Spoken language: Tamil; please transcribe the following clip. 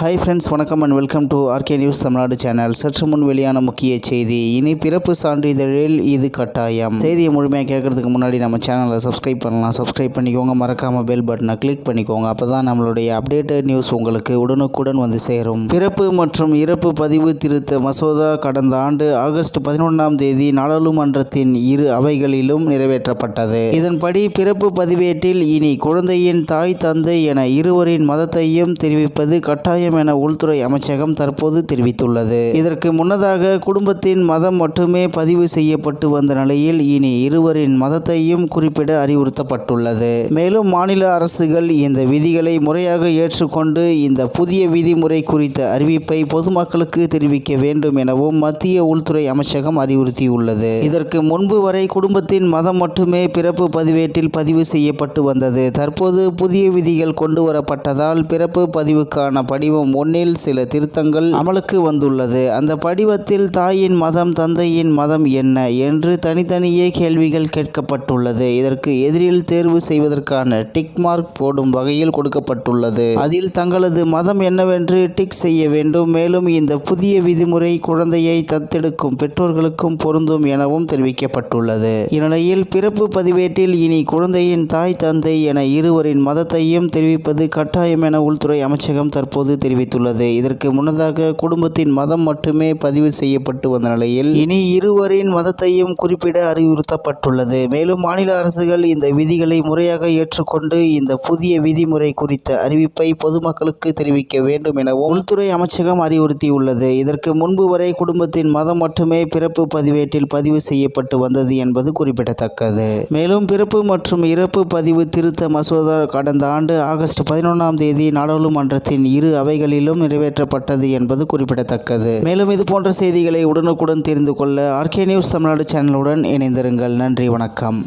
ஹாய் ஃப்ரெண்ட்ஸ், வணக்கம் and welcome to RK news Tamil Nadu channel. சற்று முன் வெளியான முக்கிய செய்தி. இனி பிறப்பு சான்றிதழில் இது கட்டாயம். செய்தியை முழுமையாக கேட்கறதுக்கு முன்னாடி நம்ம சேனலை சப்ஸ்கிரைப் பண்ணலாம். சப்ஸ்கிரைப் பண்ணிக்கோங்க. மறக்காமல் பெல் பட்டனை கிளிக் பண்ணிக்கோங்க. அப்போ தான் நம்மளுடைய அப்டேட்டட் நியூஸ் உங்களுக்கு உடனுக்குடன் வந்து சேரும். பிறப்பு மற்றும் இறப்பு பதிவு திருத்த மசோதா கடந்த ஆண்டு ஆகஸ்ட் 11ஆம் தேதி நாடாளுமன்றத்தின் இரு அவைகளிலும் நிறைவேற்றப்பட்டது. இதன்படி பிறப்பு பதிவேட்டில் இனி குழந்தையின் தாய், தந்தை என இருவரின் மதத்தையும் தெரிவிப்பது கட்டாயம் என உள்துறை அமைச்சகம் தற்போது தெரிவித்துள்ளது. இதற்கு முன்னதாக குடும்பத்தின் மதம் மட்டுமே பதிவு செய்யப்பட்டு வந்த நிலையில் இனி இருவரின் மதத்தையும் குறிப்பிட அறிவுறுத்தப்பட்டுள்ளது. மேலும் மாநில அரசுகள் இந்த விதிகளை முறையாக ஏற்றுக்கொண்டு இந்த புதிய விதிமுறை குறித்த அறிவிப்பை பொதுமக்களுக்கு தெரிவிக்க வேண்டும் எனவும் மத்திய உள்துறை அமைச்சகம் அறிவுறுத்தியுள்ளது. இதற்கு முன்பு வரை குடும்பத்தின் மதம் மட்டுமே பிறப்பு பதிவேட்டில் பதிவு செய்யப்பட்டு வந்தது. தற்போது புதிய விதிகள் கொண்டு வரப்பட்டதால் பிறப்பு பதிவுக்கான படிவம் 1 சில திருத்தங்கள் அமலுக்கு வந்துள்ளது. அந்த படிவத்தில் தாயின் மதம், தந்தையின் மதம் என்ன என்று தனித்தனியே கேள்விகள் கேட்கப்பட்டுள்ளது. இதற்கு எதிரில் தேர்வு செய்வதற்கான டிக் மார்க் போடும் வகையில் கொடுக்கப்பட்டுள்ளது. அதில் தங்களது மதம் என்னவென்று டிக் செய்ய வேண்டும். மேலும் இந்த புதிய விதிமுறை குழந்தையை தத்தெடுக்கும் பெற்றோர்களுக்கும் பொருந்தும் எனவும் தெரிவிக்கப்பட்டுள்ளது. இந்நிலையில் பிறப்பு பதிவேட்டில் இனி குழந்தையின் தாய், தந்தை என இருவரின் மதத்தையும் தெரிவிப்பது கட்டாயம் என உள்துறை அமைச்சகம் தற்போது தெரிவித்துள்ளது. இதற்கு முன்னதாக குடும்பத்தின் மதம் மட்டுமே பதிவு செய்யப்பட்டு வந்த நிலையில் இனி இருவரின் மதத்தையும் குறிப்பிட அறிவுறுத்தப்பட்டுள்ளது. மேலும் மாநில அரசுகள் இந்த விதிகளை முறையாக ஏற்றுக்கொண்டு இந்த புதிய விதிமுறை குறித்த அறிவிப்பை பொதுமக்களுக்கு தெரிவிக்க வேண்டும் எனவும் உள்துறை அமைச்சகம் அறிவுறுத்தியுள்ளது. இதற்கு முன்பு வரை குடும்பத்தின் மதம் மட்டுமே பிறப்பு பதிவேட்டில் பதிவு செய்யப்பட்டு வந்தது என்பது குறிப்பிடத்தக்கது. மேலும் பிறப்பு மற்றும் இறப்பு பதிவு திருத்த மசோதா கடந்த ஆண்டு ஆகஸ்ட் 11ஆம் தேதி நாடாளுமன்றத்தின் இரு அவைகளிலும் நிறைவேற்றப்பட்டது என்பது குறிப்பிடத்தக்கது. மேலும் இது போன்ற செய்திகளை உடனுக்குடன் தெரிந்து கொள்ள ஆர்கே நியூஸ் தமிழ்நாடு சேனலுடன் இணைந்திருங்கள். நன்றி, வணக்கம்.